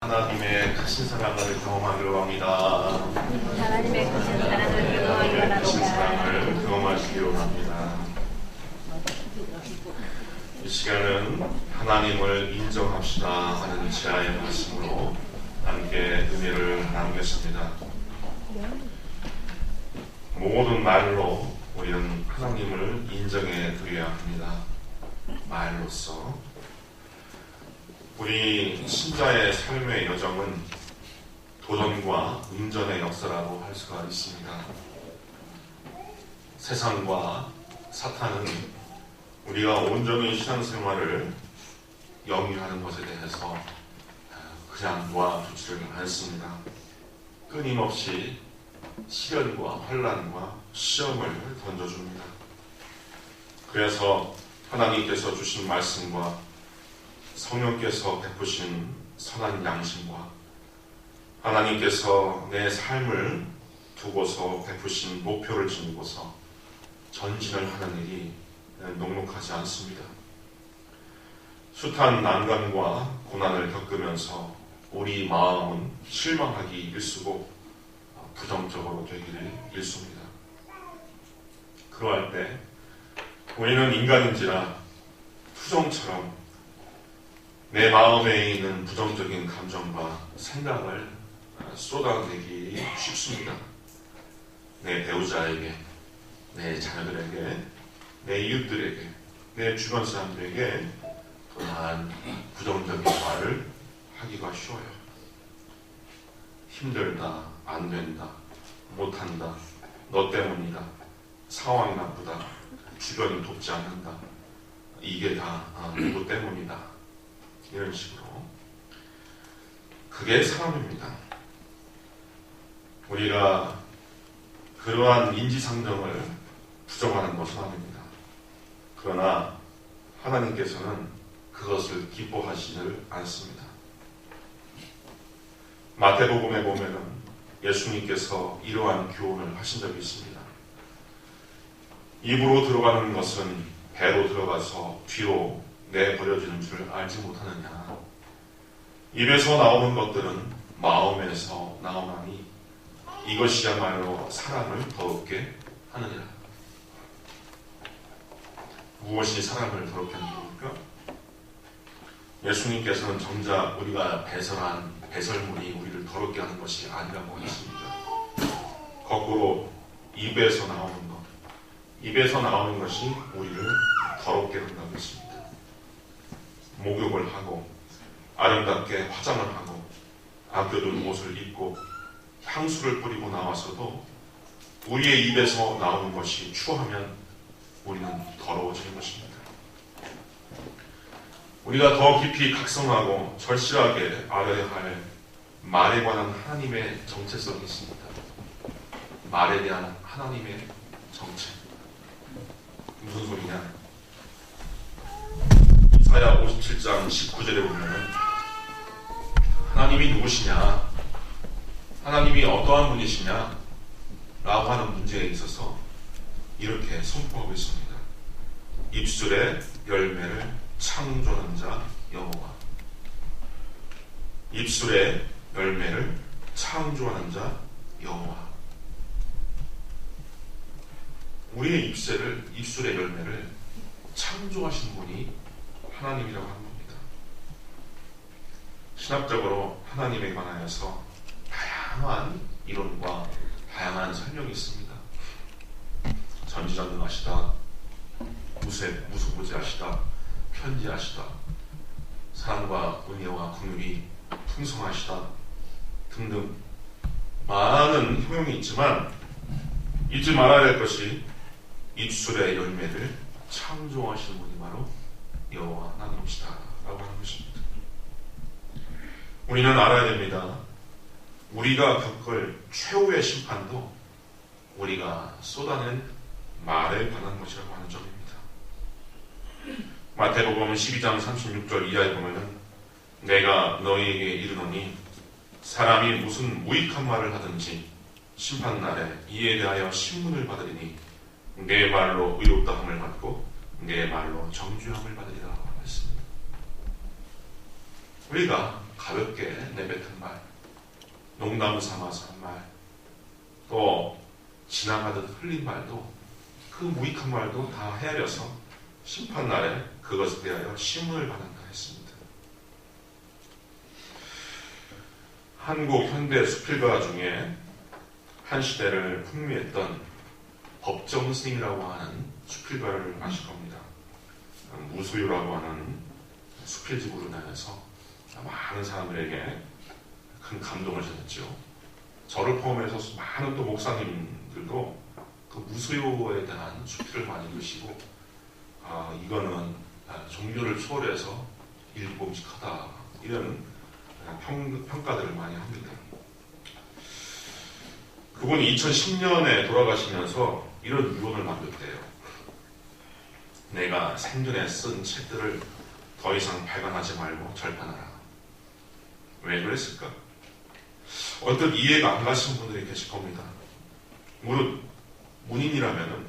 하나님의 크신 사랑을 경험하기로 합니다. 하나님의 크신 사랑을 경험하기로 크신 합니다. 사랑을 경험하시기로 합니다. 이 시간은 하나님을 인정합시다 하는 지하의 말씀으로 함께 은혜를 나누겠습니다. 모든 말로 우리는 하나님을 인정해 드려야 합니다. 말로써 우리 신자의 삶의 여정은 도전과 운전의 역사라고 할 수가 있습니다. 세상과 사탄은 우리가 온전히 신앙생활을 영위하는 것에 대해서 그냥 놔두지를 않습니다. 끊임없이 시련과 환난과 시험을 던져줍니다. 그래서 하나님께서 주신 말씀과 성령께서 베푸신 선한 양심과 하나님께서 내 삶을 두고서 베푸신 목표를 지니고서 전진을 하는 일이 녹록하지 않습니다. 숱한 난관과 고난을 겪으면서 우리 마음은 실망하기 일쑤고 부정적으로 되기를 일쑤입니다. 그러할 때 우리는 인간인지라 투정처럼 내 마음에 있는 부정적인 감정과 생각을 쏟아내기 쉽습니다. 내 배우자에게, 내 자녀들에게, 내 이웃들에게, 내 주변 사람들에게 또한 부정적인 말을 하기가 쉬워요. 힘들다, 안 된다, 못한다, 너 때문이다, 상황이 나쁘다, 주변이 돕지 않는다, 이게 다 누구 때문이다, 이런 식으로. 그게 사람입니다. 우리가 그러한 인지상정을 부정하는 것은 아닙니다. 그러나 하나님께서는 그것을 기뻐하시질 않습니다. 마태복음에 보면은 예수님께서 이러한 교훈을 하신 적이 있습니다. 입으로 들어가는 것은 배로 들어가서 뒤로 내버려지는 줄 알지 못하느냐. 입에서 나오는 것들은 마음에서 나오나니 이것이야말로 사람을 더럽게 하느니라. 무엇이 사람을 더럽게 하는 겁니까? 예수님께서는 정작 우리가 배설한 배설물이 우리를 더럽게 하는 것이 아니라고 하십니다. 거꾸로 입에서 나오는 것, 입에서 나오는 것이 우리를 더럽게 한다고 했습니다. 목욕을 하고 아름답게 화장을 하고 아껴둔 옷을 입고 향수를 뿌리고 나와서도 우리의 입에서 나오는 것이 추하면 우리는 더러워지는 것입니다. 우리가 더 깊이 각성하고 절실하게 알아야 할 말에 관한 하나님의 정체성이 있습니다. 말에 대한 하나님의 정체. 무슨 소리냐? 이사야 57장 19절에 보면 하나님이 누구시냐? 하나님이 어떠한 분이시냐? 라고 하는 문제에 있어서 이렇게 선포하고 있습니다. 입술의 열매를 창조하는 자 여호와. 입술의 열매를 창조하는 자 여호와. 우리의 입술의 열매를 창조하신 분이 하나님이라고 하는 겁니다. 신학적으로 하나님에 관하여서 다양한 이론과 다양한 설명이 있습니다. 전지전능하시다, 무소부지하시다, 편지하시다, 사랑과 은혜와 긍휼이 풍성하시다 등등 많은 효용이 있지만 잊지 말아야 할 것이 입술의 열매를 창조하시는 분이 바로 여호와 하나님이시다 라고 하는 것입니다. 우리는 알아야 됩니다. 우리가 겪을 최후의 심판도 우리가 쏟아낸 말에 관한 것이라고 하는 점입니다. 마태복음 12장 36절 이하에 보면은 내가 너희에게 이르노니 사람이 무슨 무익한 말을 하든지 심판날에 이에 대하여 신문을 받으리니 내 말로 의롭다함을 받고 내 말로 정죄함을 받으리라 했습니다. 우리가 가볍게 내뱉은 말, 농담 삼아서 한 말, 또 지나가듯 흘린 말도, 그 무익한 말도 다 헤아려서 심판날에 그것에 대하여 심문을 받는다 했습니다. 한국 현대 수필가 중에 한 시대를 풍미했던 법정 스님이라고 하는 수필가를 아실 겁니다. 무소유라고 하는 수필집으로 인하여서 많은 사람들에게 큰 감동을 줬죠. 저를 포함해서 많은 또 목사님들도 그 무소유에 대한 수필을 많이 읽으시고, 이거는 종교를 초월해서 일품직하다, 이런 평가들을 많이 합니다. 그분이 2010년에 돌아가시면서 이런 유언을 남겼대요. 내가 생전에 쓴 책들을 더 이상 발간하지 말고 절판하라. 왜 그랬을까? 언뜻 이해가 안 가시는 분들이 계실 겁니다. 무릇 문인이라면은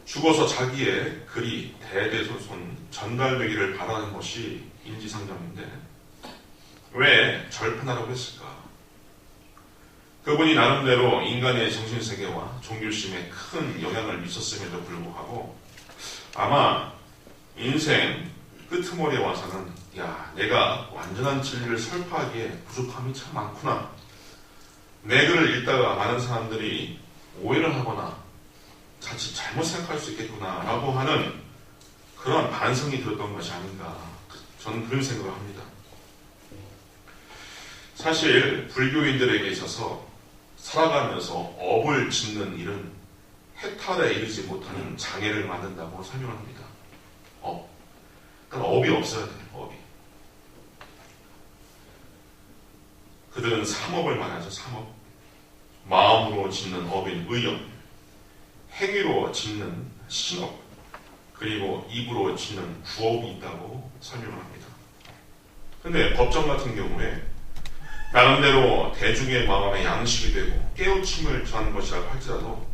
죽어서 자기의 글이 대대손손 전달되기를 바라는 것이 인지상정인데 왜 절판하라고 했을까? 그분이 나름대로 인간의 정신세계와 종교심에 큰 영향을 미쳤음에도 불구하고 아마 인생 끄트머리에 와서는 내가 완전한 진리를 설파하기에 부족함이 참 많구나. 내 글을 읽다가 많은 사람들이 오해를 하거나 자칫 잘못 생각할 수 있겠구나 라고 하는 그런 반성이 들었던 것이 아닌가, 저는 그런 생각을 합니다. 사실 불교인들에게 있어서 살아가면서 업을 짓는 일은 해탈에 이르지 못하는 장애를 만든다고 설명을 합니다. 그러니까 업이 없어야 돼요. 업이. 그들은 삼업을 말하죠. 삼업. 마음으로 짓는 업인 의업, 행위로 짓는 신업, 그리고 입으로 짓는 구업이 있다고 설명을 합니다. 근데 법정 같은 경우에 나름대로 대중의 마음에 양식이 되고 깨우침을 주는 것이라고 할지라도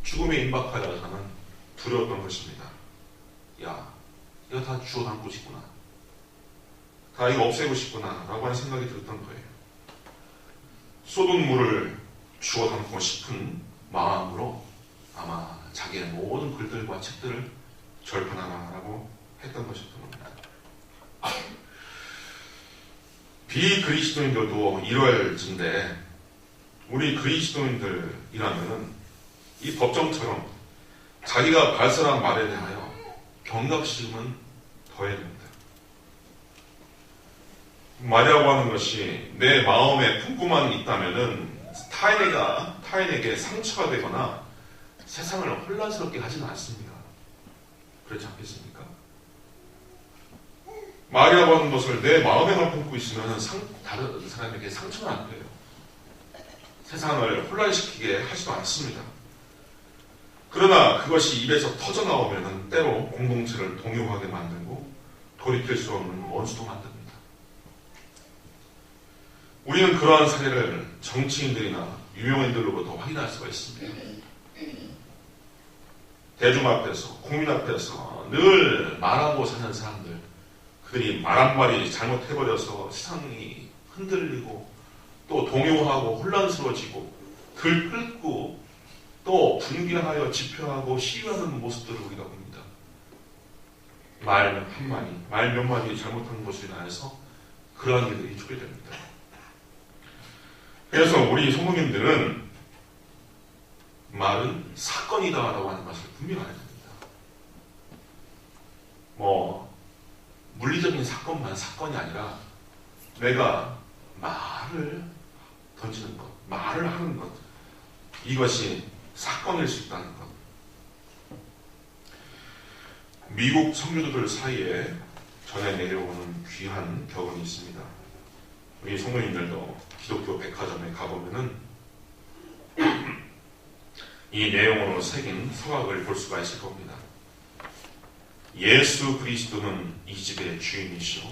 죽음에 임박하여서는 두려웠던 것입니다. 이거 다 주워 담고 싶구나. 다 이거 없애고 싶구나 라고 하는 생각이 들었던 거예요. 쏟은 물을 주워 담고 싶은 마음으로 아마 자기의 모든 글들과 책들을 절판하라고 했던 것이었던 겁니다. 비그리스도인들도 이럴진데 우리 그리스도인들이라면은 이 법정처럼 자기가 발설한 말에 대하여 경각심은 더 해야 됩니다. 말이라고 하는 것이 내 마음에 품고만 있다면은 타인에게 상처가 되거나 세상을 혼란스럽게 하지는 않습니다. 그렇지 않겠습니까? 말이라고 하는 것을 내 마음에만 품고 있으면 다른 사람에게 상처는 안 돼요. 세상을 혼란시키게 하지도 않습니다. 그러나 그것이 입에서 터져나오면 때로 공동체를 동요하게 만들고 돌이킬 수 없는 원수도 만듭니다. 우리는 그러한 사례를 정치인들이나 유명인들로부터 확인할 수가 있습니다. 대중 앞에서, 국민 앞에서 늘 말하고 사는 사람들, 그들이 말 한마디 잘못해버려서 세상이 흔들리고 또 동요하고 혼란스러워지고 들끓고 또 분개하여 집회하고 시위하는 모습들을 우리가 봅니다. 말 한마디, 말 몇 마디 잘못한 것으로 인해서 그러한 일들이 초래됩니다. 그래서 우리 성도님들은 말은 사건이다라고 하는 것을 분명히 알아야 됩니다. 물리적인 사건만 사건이 아니라 내가 말을 던지는 것, 말을 하는 것, 이것이 사건일 수 있다는 것. 미국 성교도들 사이에 전해 내려오는 귀한 격언이 있습니다. 우리 성도님들도 기독교 백화점에 가보면은 이 내용으로 새긴 서각을 볼 수가 있을 겁니다. 예수 그리스도는 이 집의 주인이시오.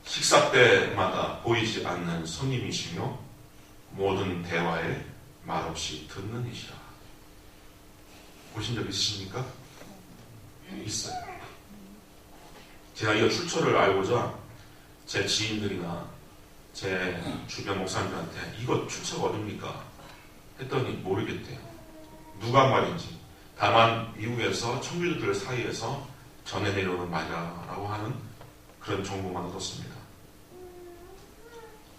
식사 때마다 보이지 않는 손님이시며 모든 대화에 말없이 듣는 이시라. 보신 적 있으십니까? 있어요. 제가 이 출처를 알고자 제 지인들이나 제 주변 목사님들한테 이거 출처가 어딥니까? 했더니 모르겠대요. 누가 한 말인지. 다만 미국에서 청교도들 사이에서 전해 내려오는 말이라고 하는 그런 정보만 얻었습니다.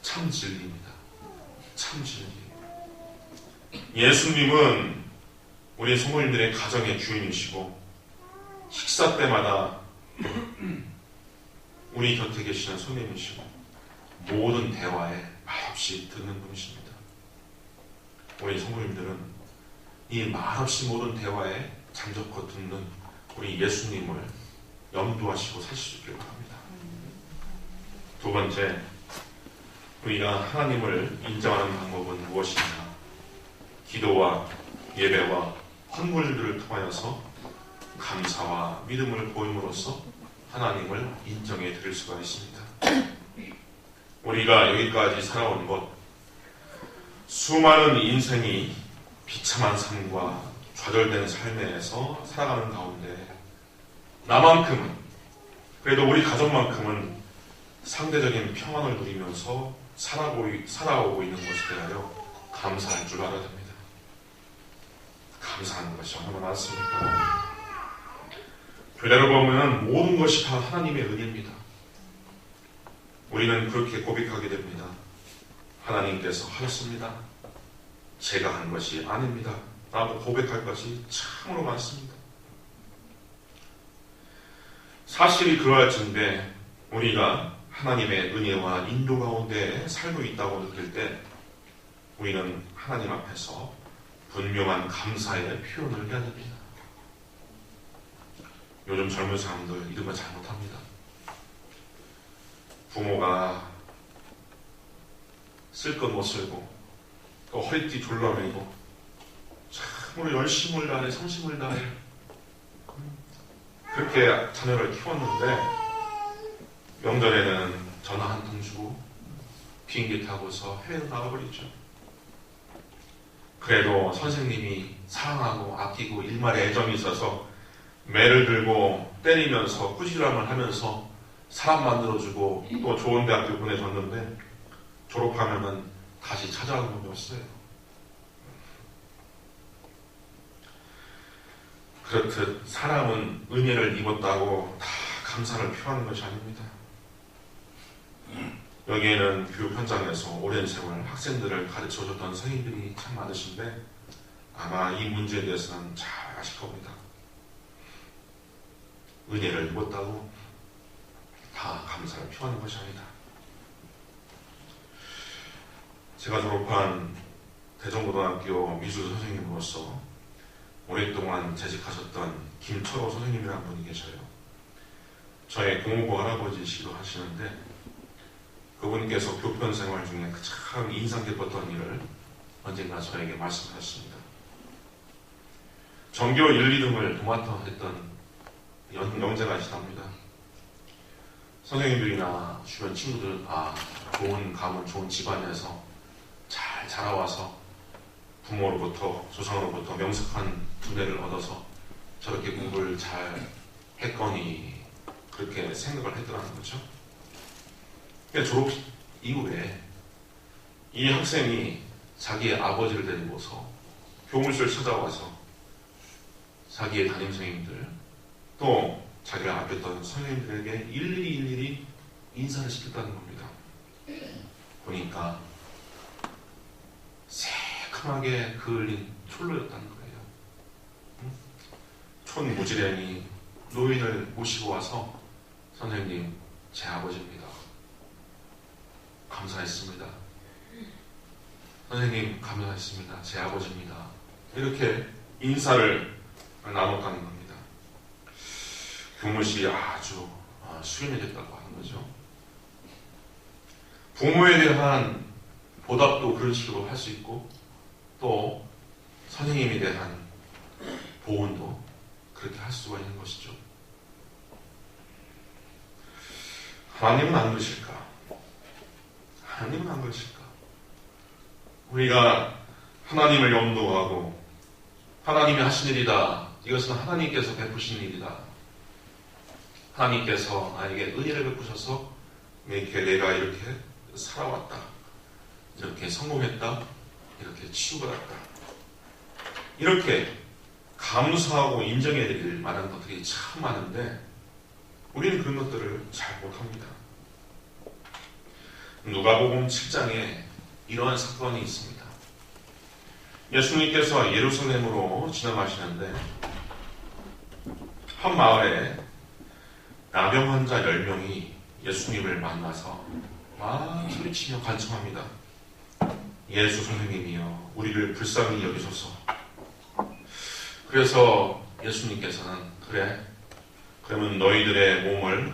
참 진리입니다. 참 진리. 예수님은 우리 성도님들의 가정의 주인이시고 식사 때마다 우리 곁에 계시는 손님이시고 모든 대화에 말없이 듣는 분이십니다. 우리 성도님들은 이 말없이 모든 대화에 잠적고 듣는 우리 예수님을 염두하시고 사실 수 있기를 바랍니다. 두 번째, 우리가 하나님을 인정하는 방법은 무엇이냐? 기도와 예배와 헌물들을 통하여서 감사와 믿음을 보임으로써 하나님을 인정해 드릴 수가 있습니다. 우리가 여기까지 살아온 것, 수많은 인생이 비참한 삶과 좌절된 삶에서 살아가는 가운데 나만큼은, 그래도 우리 가족만큼은 상대적인 평안을 누리면서 살아오고 있는 것에 대하여 감사할 줄 알아야 됩니다. 감사하는 것이 얼마나 많습니까? 교례를 보면 모든 것이 다 하나님의 은혜입니다. 우리는 그렇게 고백하게 됩니다. 하나님께서 하셨습니다. 제가 한 것이 아닙니다. 라고 고백할 것이 참으로 많습니다. 사실이 그러할진데 우리가 하나님의 은혜와 인도 가운데 살고 있다고 느낄 때 우리는 하나님 앞에서 분명한 감사의 표현을 해야 됩니다. 요즘 젊은 사람들 이런 거 잘못합니다. 부모가 쓸 건 못 쓸고 또 허리띠 졸라매고 참으로 열심을 다해 성심을 다해 그렇게 자녀를 키웠는데 명절에는 전화 한 통 주고 비행기 타고서 해외로 나가버리죠. 그래도 선생님이 사랑하고 아끼고 일말에 애정이 있어서 매를 들고 때리면서 꾸지람을 하면서 사람 만들어주고 또 좋은 대학교 보내줬는데 졸업하면은 다시 찾아오는 놈이 없어요. 그렇듯 사람은 은혜를 입었다고 다 감사를 표하는 것이 아닙니다. 여기에는 교육 현장에서 오랜 세월 학생들을 가르쳐줬던 선생님들이 참 많으신데 아마 이 문제에 대해서는 잘 아실 겁니다. 은혜를 입었다고 다 감사를 표하는 것이 아니다. 제가 졸업한 대전고등학교 미술 선생님으로서 오랫동안 재직하셨던 김철호 선생님이라는 분이 계셔요. 저의 고모부 할아버지시기도 하시는데 그분께서 교편 생활 중에 참 인상 깊었던 일을 언젠가 저에게 말씀하셨습니다. 전교 1, 2등을 도맡아 했던 영재가 있답니다. 선생님들이나 주변 친구들 좋은 가문, 좋은 집안에서 잘 자라와서 부모로부터 조상으로부터 명석한 두뇌를 얻어서 저렇게 공부를 잘 했거니 그렇게 생각을 했더라는 거죠. 졸업 이후에 이 학생이 자기의 아버지를 데리고서 교무실 찾아와서 자기의 담임선생님들 또 자기가 아꼈던 선생님들에게 일일이 인사를 시켰다는 겁니다. 보니까 새카맣게 그을린 촐로였다는 거예요. 촌무지랭이 노인을 모시고 와서 선생님 제 아버지입니다. 감사했습니다. 선생님 감사했습니다. 제 아버지입니다. 이렇게 인사를 나눴다는 겁니다. 교무실이 아주 수련해졌다고 하는 거죠. 부모에 대한 보답도 그런 식으로 할 수 있고 또 선생님에 대한 보온도 그렇게 할 수가 있는 것이죠. 하나님은 안 그러실까? 하나님은 안 그러실까? 우리가 하나님을 염두하고 하나님이 하신 일이다. 이것은 하나님께서 베푸신 일이다. 하나님께서 나에게 은혜를 베푸셔서 이렇게 내가 이렇게 살아왔다, 이렇게 성공했다, 이렇게 치유받았다, 이렇게 감사하고 인정해야 될 만한 것들이 참 많은데 우리는 그런 것들을 잘 못합니다. 누가복음 7장에 이러한 사건이 있습니다. 예수님께서 예루살렘으로 지나가시는데 한 마을에 나병 환자 10명이 예수님을 만나서 막 소리치며 간청합니다. 예수 선생님이여, 우리를 불쌍히 여기소서. 그래서 예수님께서는 그래, 그러면 너희들의 몸을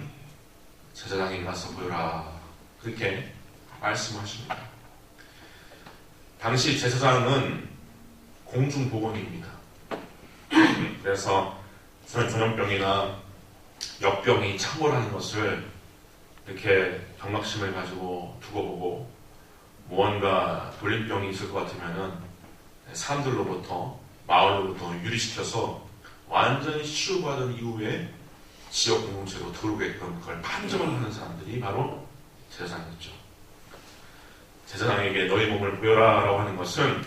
제사장에 가서 보여라, 그렇게 말씀하십니다. 당시 제사장은 공중보건입니다. 그래서 전염병이나 역병이 창궐하는 것을 이렇게 경각심을 가지고 두고 보고 무언가 돌림병이 있을 것 같으면은 사람들로부터, 마을로부터 유리시켜서 완전히 치유받은 이후에 지역 공동체로 들어오게끔 그걸 판정을 하는 사람들이 바로 제사장이었죠. 제사장에게 너희 몸을 보여라 라고 하는 것은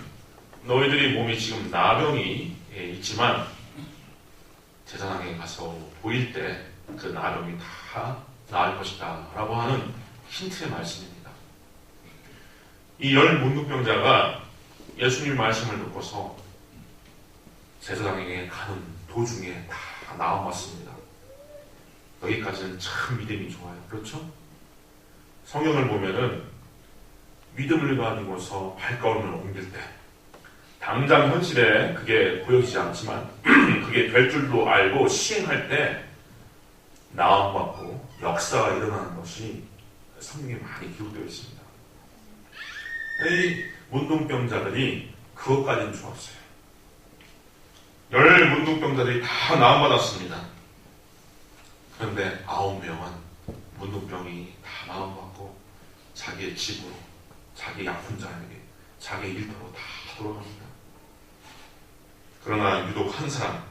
너희들이 몸이 지금 나병이 있지만 제사장에 가서 보일 때 그 나병이 다 나을 것이다 라고 하는 힌트의 말씀입니다. 이 10 문둥병자가 예수님 말씀을 듣고서 제사장에게 가는 도중에 다 나아왔습니다. 여기까지는 참 믿음이 좋아요. 그렇죠? 성경을 보면은 믿음을 가지고서 발걸음을 옮길 때 당장 현실에 그게 보여지지 않지만 그게 될 줄도 알고 시행할 때 나음받고 역사가 일어나는 것이 성경에 많이 기록되어 있습니다. 이 문둥병자들이 그것까지는 좋았어요. 10 문둥병자들이 다 나음받았습니다. 그런데 9명은 문둥병이 다 나음받고 자기의 집으로, 자기 아픈 자에게, 자기 일터로 다 돌아갑니다. 그러나 유독 한 사람,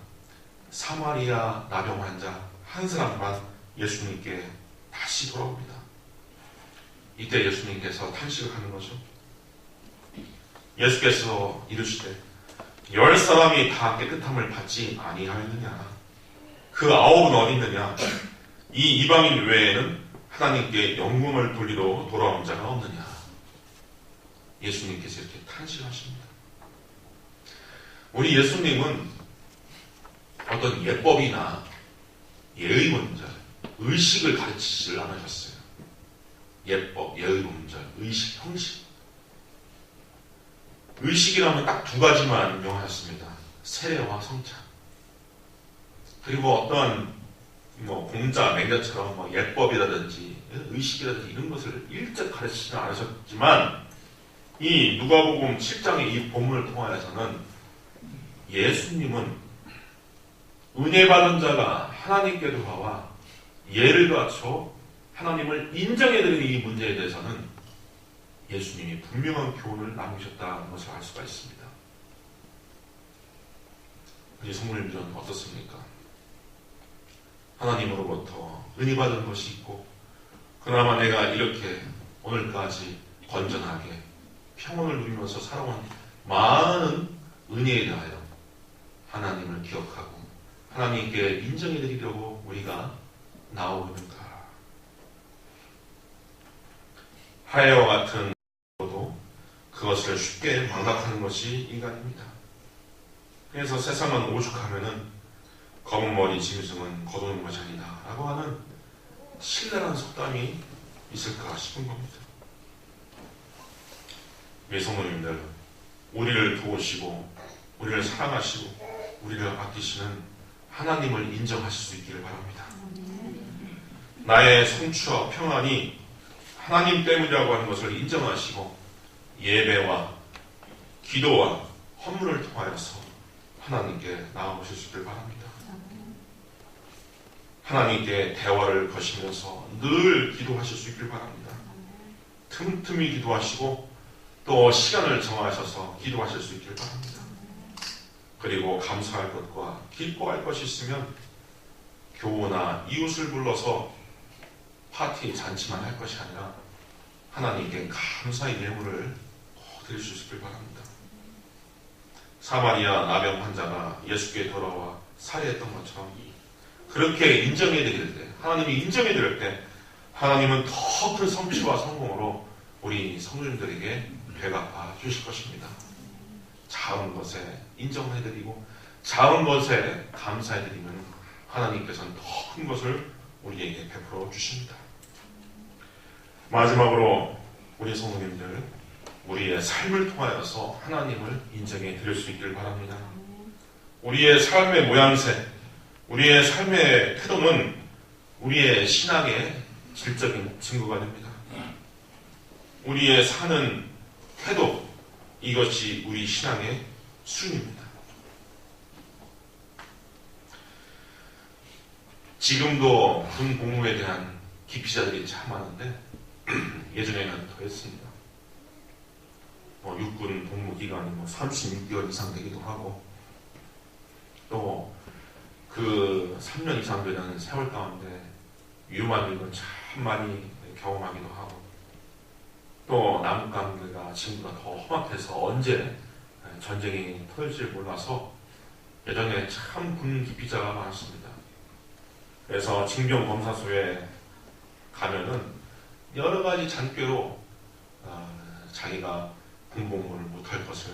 사마리아 나병 환자 한 사람만 예수님께 다시 돌아옵니다. 이때 예수님께서 탄식을 하는 거죠. 예수께서 이르시되 10 사람이 다 깨끗함을 받지 아니하였느냐? 그 9은 어디 있느냐? 이 이방인 외에는 하나님께 영광을 돌리러 돌아온 자가 없느냐? 예수님께서 이렇게 탄식하십니다. 우리 예수님은 어떤 예법이나 예의문절, 의식을 가르치지를 않으셨어요. 예법, 예의문절, 의식, 형식. 의식이라면 딱 2가지만 명하셨습니다. 세례와 성찬. 그리고 어떠한 공자, 맹자처럼 예법이라든지 의식이라든지 이런 것을 일찍 가르치지는 않으셨지만 이 누가복음 7장의 이 본문을 통하여서는 예수님은 은혜 받은 자가 하나님께 돌아와 예를 갖춰 하나님을 인정해드리는 이 문제에 대해서는 예수님이 분명한 교훈을 남기셨다는 것을 알 수가 있습니다. 우리 성모님들은 어떻습니까? 하나님으로부터 은혜 받은 것이 있고 그나마 내가 이렇게 오늘까지 건전하게 평온을 누리면서 살아온 많은 은혜에 대하여 하나님을 기억하고 하나님께 인정해드리려고 우리가 나오는가? 하야와 같은 것도 그것을 쉽게 망각하는 것이 인간입니다. 그래서 세상은 오죽하면은 검은 머리 짐승은 거두는 것이 아니다 라고 하는 신랄한 속담이 있을까 싶은 겁니다. 우리 성도님들, 우리를 도우시고 우리를 사랑하시고 우리를 아끼시는 하나님을 인정하실 수 있기를 바랍니다. 나의 성취와 평안이 하나님 때문이라고 하는 것을 인정하시고 예배와 기도와 헌물을 통하여서 하나님께 나아오실 수 있기를 바랍니다. 하나님께 대화를 거시면서 늘 기도하실 수 있기를 바랍니다. 틈틈이 기도하시고 또 시간을 정하셔서 기도하실 수 있기를 바랍니다. 그리고 감사할 것과 기뻐할 것이 있으면 교우나 이웃을 불러서 파티 잔치만 할 것이 아니라 하나님께 감사의 예물을 꼭 드릴 수 있길 바랍니다. 사마리아 나병 환자가 예수께 돌아와 살해했던 것처럼 그렇게 인정해 드릴 때, 하나님이 인정해 드릴 때 하나님은 더 큰 성취와 성공으로 우리 성도님들에게 되갚아 주실 것입니다. 작은 것에 인정해 드리고 작은 것에 감사해 드리면 하나님께서는 더 큰 것을 우리에게 베풀어 주십니다. 마지막으로 우리 성도님들, 우리의 삶을 통하여서 하나님을 인정해 드릴 수 있기를 바랍니다. 우리의 삶의 모양새, 우리의 삶의 태도는 우리의 신앙의 질적인 증거가 됩니다. 우리의 사는 태도, 이것이 우리 신앙의 수준입니다. 지금도 군 복무에 대한 기피자들이 참 많은데 예전에는 더 했습니다. 육군 복무 기간이 36개월 이상 되기도 하고 또 그 3년 이상 되는 세월 가운데 위험한 일을 참 많이 경험하기도 하고 또 남북 관계가 지금보다 더 험악해서 언제 전쟁이 터질지 몰라서 예전에 참 군 기피자가 많습니다. 그래서 징병검사소에 가면은 여러 가지 잔꾀로 자기가 군복무를 못할 것을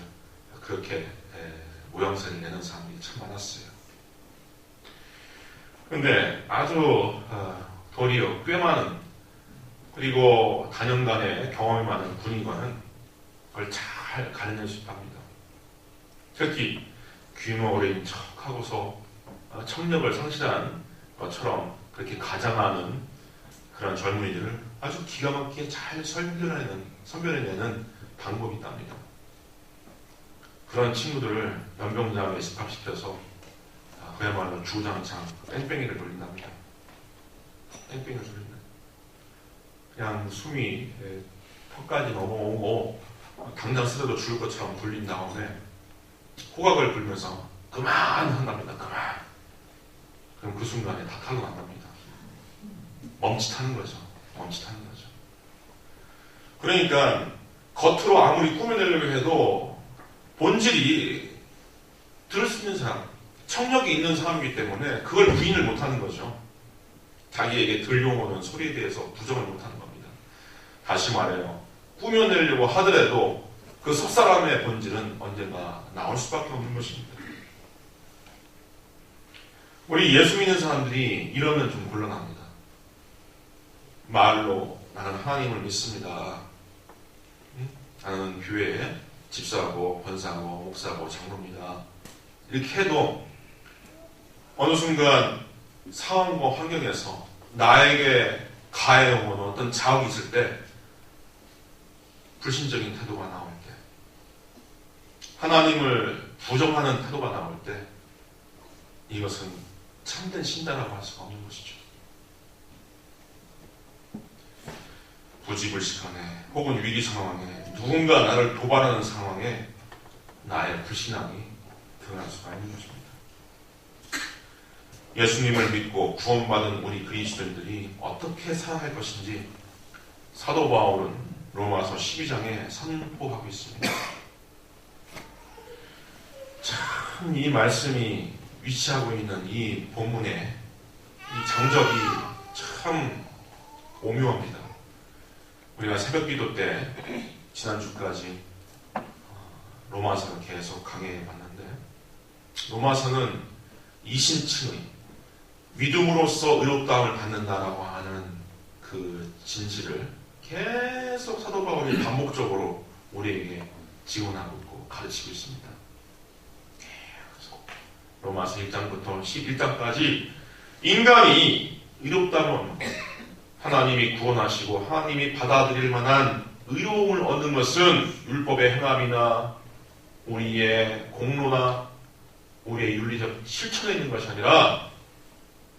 그렇게 모양새를 내는 사람들이 참 많았어요. 그런데 아주 도리어 꽤 많은 그리고 단연간의 경험이 많은 군의관은 그걸 잘 가려낼 수 있답니다. 특히 규모 어린 척하고서 청력을 상실한 것처럼 그렇게 가장하는 그런 젊은이들을 아주 기가 막히게 잘 선별해내는 방법이 있답니다. 그런 친구들을 연병장에 집합시켜서 그야말로 주장창 뺑뺑이를 돌린답니다. 뺑뺑이를 돌린다. 그냥 숨이 턱까지 넘어오고 당장 쓰러져 죽을 것처럼 돌린 다음에 호각을 불면서 그만 한답니다. 그만. 그럼 그 순간에 다 탈로 난답니다. 멈칫하는 거죠. 멈칫하는 거죠. 그러니까 겉으로 아무리 꾸며내려고 해도 본질이 들을 수 있는 사람, 청력이 있는 사람이기 때문에 그걸 부인을 못하는 거죠. 자기에게 들려오는 소리에 대해서 부정을 못하는 겁니다. 다시 말해요. 꾸며내려고 하더라도 그 속사람의 본질은 언젠가 나올 수밖에 없는 것입니다. 우리 예수 믿는 사람들이 이러면 좀 곤란합니다. 말로 나는 하나님을 믿습니다. 나는 교회에 집사하고 권사하고 목사하고 장로입니다. 이렇게 해도 어느 순간 상황과 환경에서 나에게 가해오는 어떤 자욱이 있을 때 불신적인 태도가 나올 때 하나님을 부정하는 태도가 나올 때 이것은 참된 신자라고 할 수가 없는 것이죠. 부지불식간에 혹은 위기 상황에 누군가 나를 도발하는 상황에 나의 불신앙이 드러날 수가 있는 것입니다. 예수님을 믿고 구원받은 우리 그리스도인들이 어떻게 살아갈 것인지 사도 바울은 로마서 12장에 선포하고 있습니다. 참 이 말씀이 위치하고 있는 이 본문의 이 장적이 참 오묘합니다. 우리가 새벽 기도 때 지난주까지 로마서를 계속 강의해 봤는데 로마서는 이신칭의 믿음으로써 의롭다함을 받는다라고 하는 그 진실을 계속 사도 바울이 반복적으로 우리에게 지원하고 있고 가르치고 있습니다. 로마서 1장부터 11장까지 인간이 의롭다면 하나님이 구원하시고 하나님이 받아들일 만한 의로움을 얻는 것은 율법의 행함이나 우리의 공로나 우리의 윤리적 실천에 있는 것이 아니라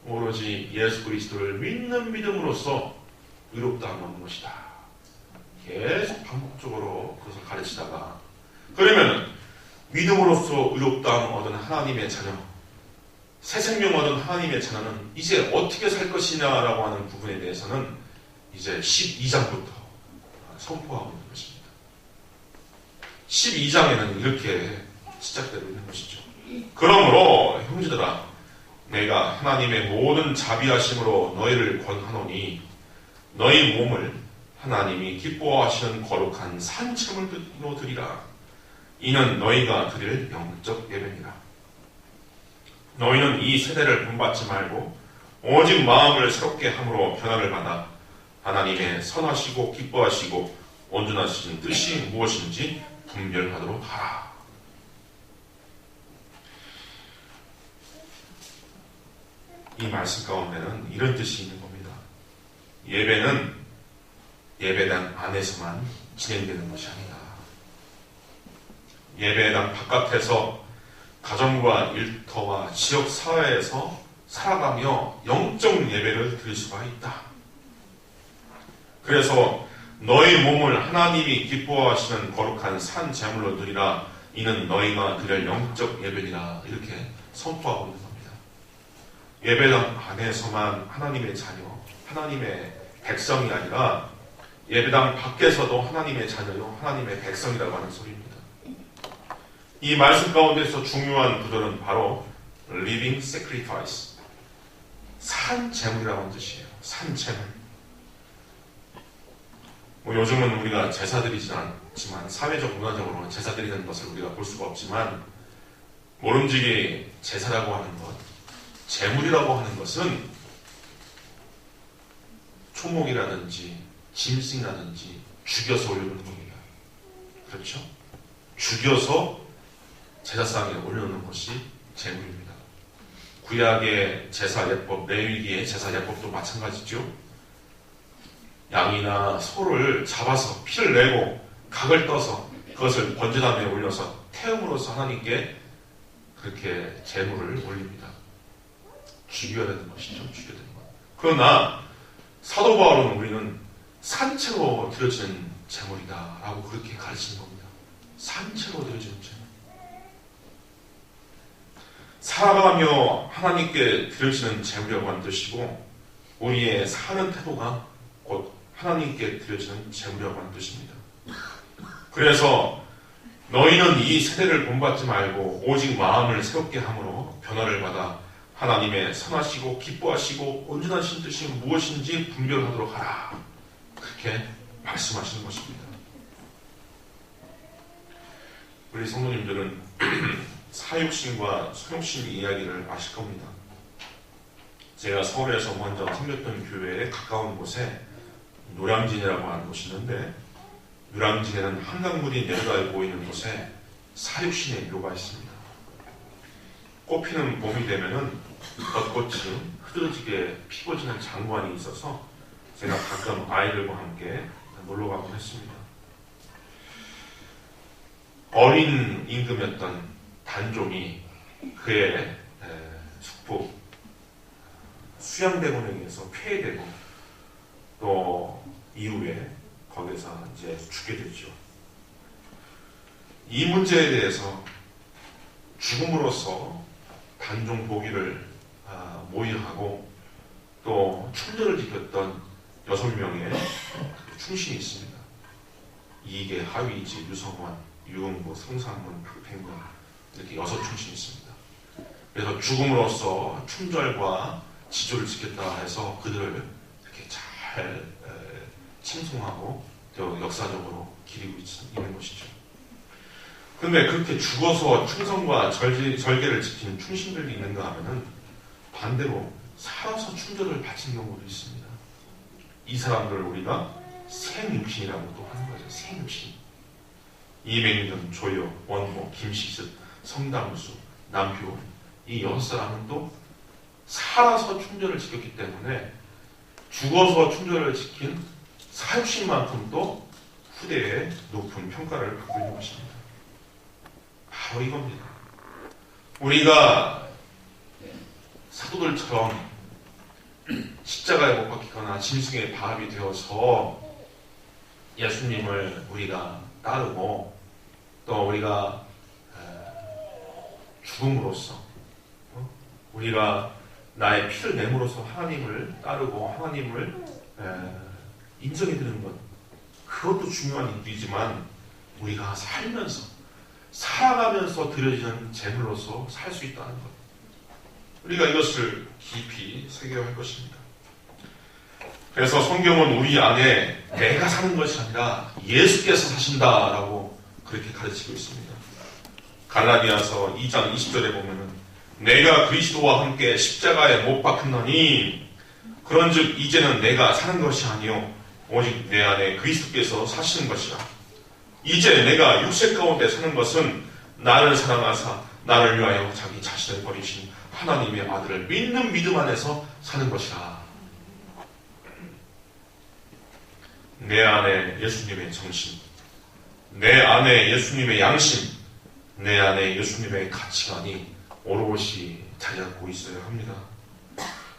오로지 예수 그리스도를 믿는 믿음으로써 의롭다함을 얻는 것이다. 계속 반복적으로 그것을 가르치다가 그러면 믿음으로써 의롭다함을 얻은 하나님의 자녀, 새 생명 얻은 하나님의 자녀는 이제 어떻게 살 것이냐라고 하는 부분에 대해서는 이제 12장부터 선포하고 있는 것입니다. 12장에는 이렇게 시작되고 있는 것이죠. 그러므로 형제들아, 내가 하나님의 모든 자비하심으로 너희를 권하노니 너희 몸을 하나님이 기뻐하시는 거룩한 산채물로 드리라. 이는 너희가 드릴 영적 예배니라. 너희는 이 세대를 본받지 말고 오직 마음을 새롭게 함으로 변화를 받아 하나님의 선하시고 기뻐하시고 온전하신 뜻이 무엇인지 분별하도록 하라. 이 말씀 가운데는 이런 뜻이 있는 겁니다. 예배는 예배당 안에서만 진행되는 것이 아니다. 예배당 바깥에서 가정과 일터와 지역 사회에서 살아가며 영적 예배를 드릴 수가 있다. 그래서 너희 몸을 하나님이 기뻐하시는 거룩한 산 제물로 드리라. 이는 너희가 드릴 영적 예배니라. 이렇게 선포하고 있는 겁니다. 예배당 안에서만 하나님의 자녀, 하나님의 백성이 아니라 예배당 밖에서도 하나님의 자녀요, 하나님의 백성이라고 하는 소리입니다. 이 말씀 가운데서 중요한 구절은 바로 living sacrifice, 산 제물이라고 하는 뜻이에요. 산 제물. 요즘은 우리가 제사 드리지 않지만 사회적 문화적으로 제사 드리는 것을 우리가 볼 수가 없지만 모름지기 제사라고 하는 것, 제물이라고 하는 것은 초목이라든지 짐승이라든지 죽여서 올려놓는 겁니다. 그렇죠? 죽여서 제사상에 올려놓는 것이 제물입니다. 구약의 제사 예법, 레위기의 제사 예법도 마찬가지죠. 양이나 소를 잡아서 피를 내고 각을 떠서 그것을 번제단에 올려서 태움으로써 하나님께 그렇게 제물을 올립니다. 죽여야 되는 것이죠. 죽여야 되는 것. 그러나 사도 바울은 우리는 산채로 드려지는 제물이다 라고 그렇게 가르치는 겁니다. 산채로 드려지는 제물. 살아가며 하나님께 드려지는 제물이라고 하는 뜻이고 우리의 사는 태도가 곧 하나님께 드려지는 제물이라고 하는 뜻입니다. 그래서 너희는 이 세대를 본받지 말고 오직 마음을 새롭게 함으로 변화를 받아 하나님의 선하시고 기뻐하시고 온전하신 뜻이 무엇인지 분별하도록 하라. 그렇게 말씀하시는 것입니다. 우리 성도님들은 사육신과 소육신 이야기를 아실 겁니다. 제가 서울에서 먼저 섬겼던 교회에 가까운 곳에 노량진이라고 하는 곳이 있는데 노량진에는 한강물이 내려다 보이는 곳에 사육신의 묘가 있습니다. 꽃피는 봄이 되면은 벚꽃이 흐드러지게 피고지는 장관이 있어서 제가 가끔 아이들과 함께 놀러 가곤 했습니다. 어린 임금이었던 단종이 그의 숙부 수양대군에 의해서 폐해되고 또 이후에 거기서 이제 죽게 되죠. 이 문제에 대해서 죽음으로써 단종 보기를 모의하고 또 충절을 지켰던 6명의 충신이 있습니다. 이계, 하위지, 유성원, 유흥부, 성산문, 박팽문 이렇게 6 충신이 있습니다. 그래서 죽음으로써 충절과 지조를 지켰다 해서 그들을 이렇게 잘 칭송하고 또 역사적으로 기리고 있는 것이죠. 그런데 그렇게 죽어서 충성과 절개를 지킨 충신들이 있는가 하면은 반대로 살아서 충절을 바친 경우도 있습니다. 이 사람들을 우리가 생육신이라고도 하는 거죠. 생육신. 이맹준, 조여, 원호, 김시습, 성담수, 남표 이 6사람은 또 살아서 충절을 지켰기 때문에 죽어서 충절을 지킨 사육신만큼 또 후대에 높은 평가를 받고 있는 것입니다. 바로 이겁니다. 우리가 사도들처럼 십자가에 못 박히거나 짐승의 바합이 되어서 예수님을 우리가 따르고 또 우리가 죽음으로써 우리가 나의 피를 내므로써 하나님을 따르고 하나님을 인정해드리는 것, 그것도 중요한 일이지만 우리가 살아가면서 드려지는 재물로서 살 수 있다는 것, 우리가 이것을 깊이 새겨야 할 것입니다. 그래서 성경은 우리 안에 내가 사는 것이 아니라 예수께서 사신다라고 그렇게 가르치고 있습니다. 갈라디아서 2장 20절에 보면은 내가 그리스도와 함께 십자가에 못 박혔나니 그런즉 이제는 내가 사는 것이 아니요 오직 내 안에 그리스도께서 사시는 것이라. 이제 내가 육체 가운데 사는 것은 나를 사랑하사 나를 위하여 자기 자신을 버리신 하나님의 아들을 믿는 믿음 안에서 사는 것이라. 내 안에 예수님의 정신, 내 안에 예수님의 양심, 내 안에 예수님의 가치관이 오롯이 자리 잡고 있어야 합니다.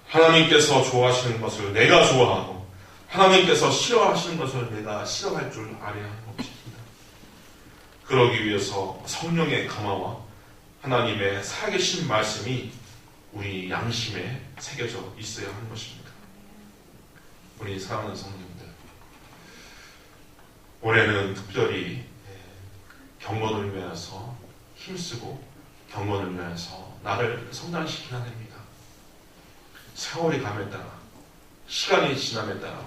하나님께서 좋아하시는 것을 내가 좋아하고 하나님께서 싫어하시는 것을 내가 싫어할 줄 알아야 하는 것입니다. 그러기 위해서 성령의 감화와 하나님의 살아계신 말씀이 우리 양심에 새겨져 있어야 하는 것입니다. 우리 사랑하는 성도님들, 올해는 특별히 경건을 위해서 힘쓰고 경건을 위해서 나를 성장시키는 해입니다. 세월이 감에 따라 시간이 지남에 따라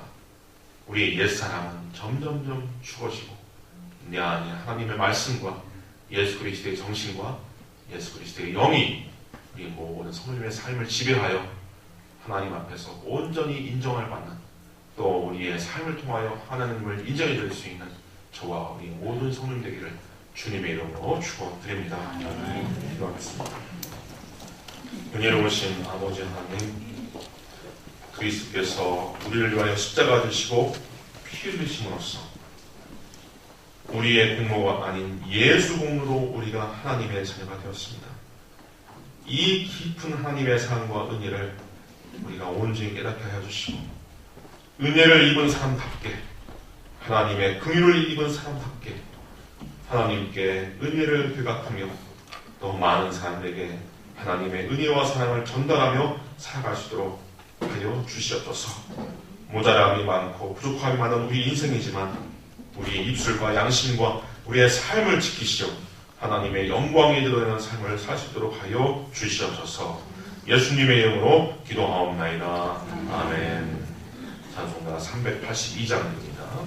우리 옛사람은 점점점 죽어지고 내 안에 하나님의 말씀과 예수 그리스도의 정신과 예수 그리스도의 영이 우리 모든 성도님의 삶을 지배하여 하나님 앞에서 온전히 인정을 받는, 또 우리의 삶을 통하여 하나님을 인정해 줄 수 있는 저와 우리 모든 성도님 되기를 주님의 이름으로 축원드립니다. 기도하겠습니다. 은혜로우신 아버지 하나님, 그리스도께서 우리를 위하여 십자가 지시고 피 흘리심으로써 우리의 공로가 아닌 예수 공로로 우리가 하나님의 자녀가 되었습니다. 이 깊은 하나님의 사랑과 은혜를 우리가 온전히 깨닫게 하여 주시고 은혜를 입은 사람답게, 하나님의 긍휼을 입은 사람답게 하나님께 은혜를 되갚으며 또 많은 사람들에게 하나님의 은혜와 사랑을 전달하며 살아갈 수 있도록 하여 주시옵소서. 모자람이 많고 부족함이 많은 우리 인생이지만 우리 입술과 양심과 우리의 삶을 지키시오 하나님의 영광에 드러나는 삶을 살 수 있도록 하여 주시옵소서. 예수님의 이름으로 기도하옵나이다. 아멘. 찬송가 382장입니다.